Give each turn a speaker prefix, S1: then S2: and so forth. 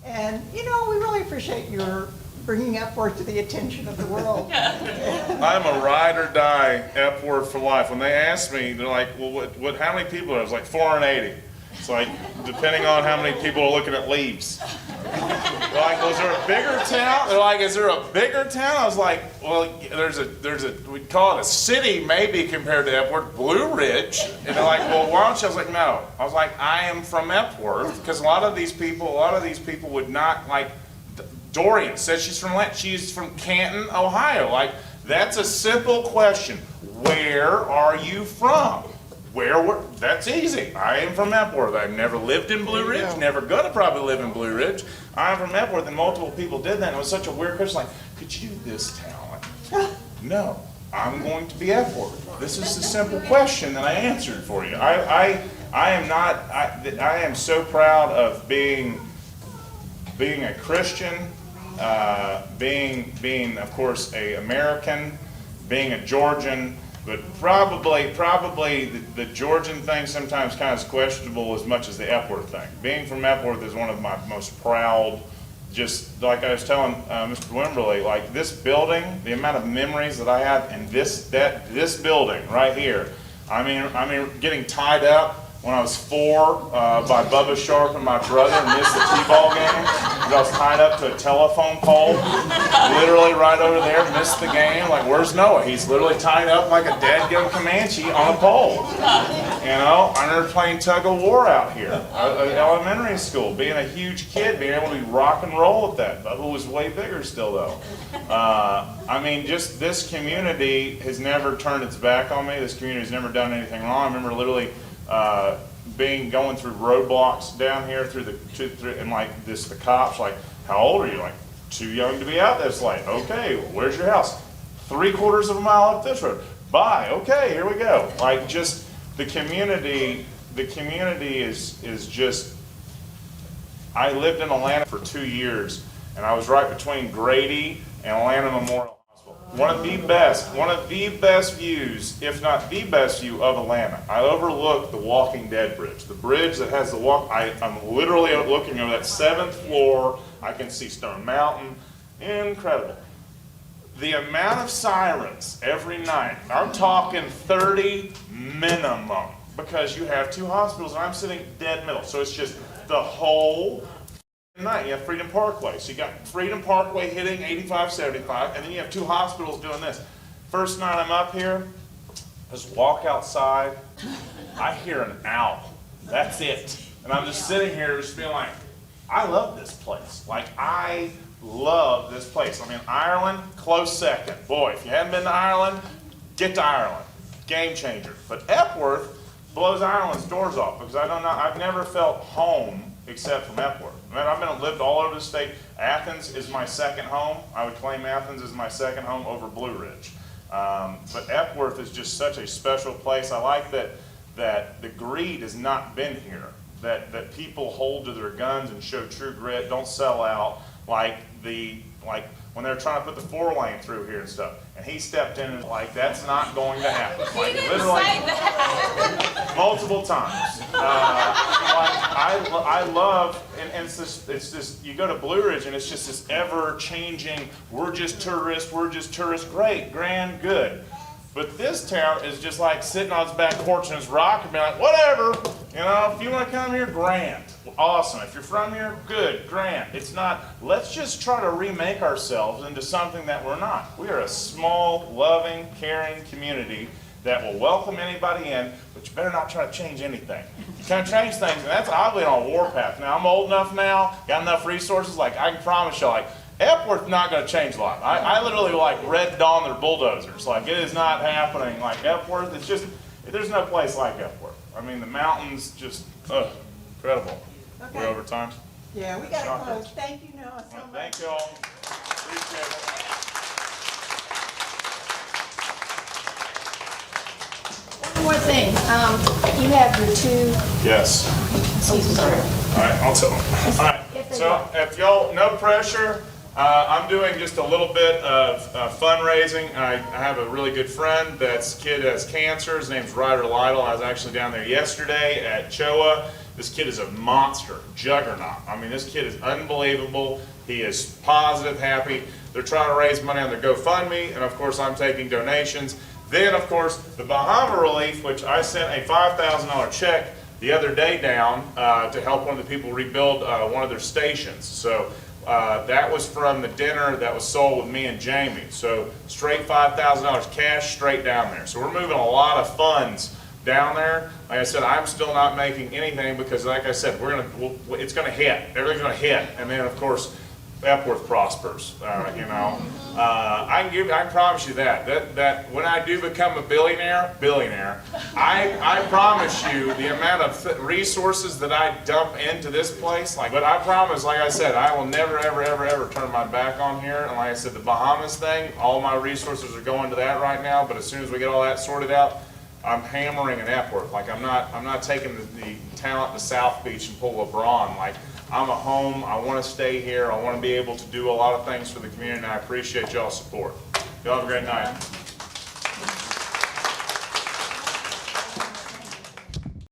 S1: And, we really appreciate your bringing Epworth to the attention of the world.
S2: I'm a ride or die Epworth for life. When they asked me, they're like, well, how many people are there? I was like 480. It's like, depending on how many people are looking at leaves. They're like, was there a bigger town? They're like, is there a bigger town? I was like, well, there's a, we'd call it a city maybe compared to Epworth, Blue Ridge. And they're like, well, why don't you? I was like, no. I was like, I am from Epworth, because a lot of these people would not, like, Dorian said she's from Canton, Ohio. Like, that's a simple question. Where are you from? That's easy. I am from Epworth. I've never lived in Blue Ridge, never gonna probably live in Blue Ridge. I'm from Epworth, and multiple people did that. And it was such a weird question, like, could you do this town? Like, no, I'm going to be Epworth. This is the simple question that I answered for you. I am so proud of being a Christian, being of course a American, being a Georgian. But probably the Georgian thing sometimes kind of is questionable as much as the Epworth thing. Being from Epworth is one of my most proud, just like I was telling Mr. Wimberly, like this building, the amount of memories that I have in this building right here. I mean, getting tied up when I was 4 by Bubba Sharp and my brother and missed the T-ball game because I was tied up to a telephone pole, literally right over there, missed the game. Like, where's Noah? He's literally tied up like a dadgum Comanche on a pole. I remember playing tug of war out here at elementary school, being a huge kid, being able to be rock and roll at that. Bubba was way bigger still, though. Just this community has never turned its back on me. This community has never done anything wrong. I remember literally going through roadblocks down here and like the cops like, how old are you? Like, too young to be out this late. Okay, where's your house? 3/4 of a mile up this road. Bye. Okay, here we go. Like, just the community is just. I lived in Atlanta for 2 years, and I was right between Grady and Atlanta Memorial. One of the best views, if not the best view of Atlanta. I overlook the Walking Dead bridge. The bridge that has the I'm literally looking over that 7th floor. I can see Stone Mountain. Incredible. The amount of sirens every night, I'm talking 30 minimum, because you have 2 hospitals and I'm sitting dead middle. So it's just the whole night. You have Freedom Parkway. So you got Freedom Parkway hitting 85, 75, and then you have 2 hospitals doing this. First night I'm up here, just walk outside, I hear an owl. That's it. And I'm just sitting here just being like, I love this place. Like, I love this place. I mean, Ireland, close second. Boy, if you haven't been to Ireland, get to Ireland. Game changer. But Epworth blows Ireland's doors off, because I've never felt home except from Epworth. I've lived all over the state. Athens is my second home. I would claim Athens is my second home over Blue Ridge. But Epworth is just such a special place. I like that the greed has not been here. That people hold to their guns and show true grit, don't sell out, like when they're trying to put the 4-lane through here and stuff. And he stepped in and was like, that's not going to happen. Like, literally multiple times. I love, and it's this, you go to Blue Ridge and it's just this ever-changing, we're just tourists, great, grand, good. But this town is just like sitting on its back porch and its rock and being like, whatever, if you want to come here, grand, awesome. If you're from here, good, grand. It's not, let's just try to remake ourselves into something that we're not. We are a small, loving, caring community that will welcome anybody in, but you better not try to change anything. You can't change things, and that's oddly on a warpath. Now, I'm old enough now, got enough resources, like I can promise you, like, Epworth's not going to change a lot. I literally like Red Dawn their bulldozers. Like, it is not happening. Like Epworth, it's just, there's no place like Epworth. I mean, the mountains just, incredible.
S1: Okay.
S2: We're over time.
S1: Yeah, we got to close. Thank you, Noah, so much.
S2: Thank you all. Appreciate it.
S3: One more thing. You have your 2.
S2: Yes.
S3: Sorry.
S2: All right, I'll tell them. All right, so if y'all, no pressure, I'm doing just a little bit of fundraising. I have a really good friend that's kid has cancer. His name's Ryder Lytle. I was actually down there yesterday at CHOA. This kid is a monster, juggernaut. I mean, this kid is unbelievable. He is positive, happy. They're trying to raise money on their GoFundMe, and of course I'm taking donations. Then, of course, the Bahama Relief, which I sent a $5,000 check the other day down to help one of the people rebuild one of their stations. So that was from the dinner that was sold with me and Jamie. So straight $5,000 cash straight down there. So we're moving a lot of funds down there. Like I said, I'm still not making anything because, like I said, it's going to hit. Everything's going to hit, and then of course Epworth prospers. You know, I promise you that when I do become a billionaire, I promise you the amount of resources that I dump into this place. But I promise, like I said, I will never, ever turn my back on here. And like I said, the Bahamas thing, all my resources are going to that right now. But as soon as we get all that sorted out, I'm hammering in Epworth. Like I'm not taking the talent to South Beach and pull LeBron. Like I'm a home. I want to stay here. I want to be able to do a lot of things for the community. And I appreciate y'all's support. Y'all have a great night.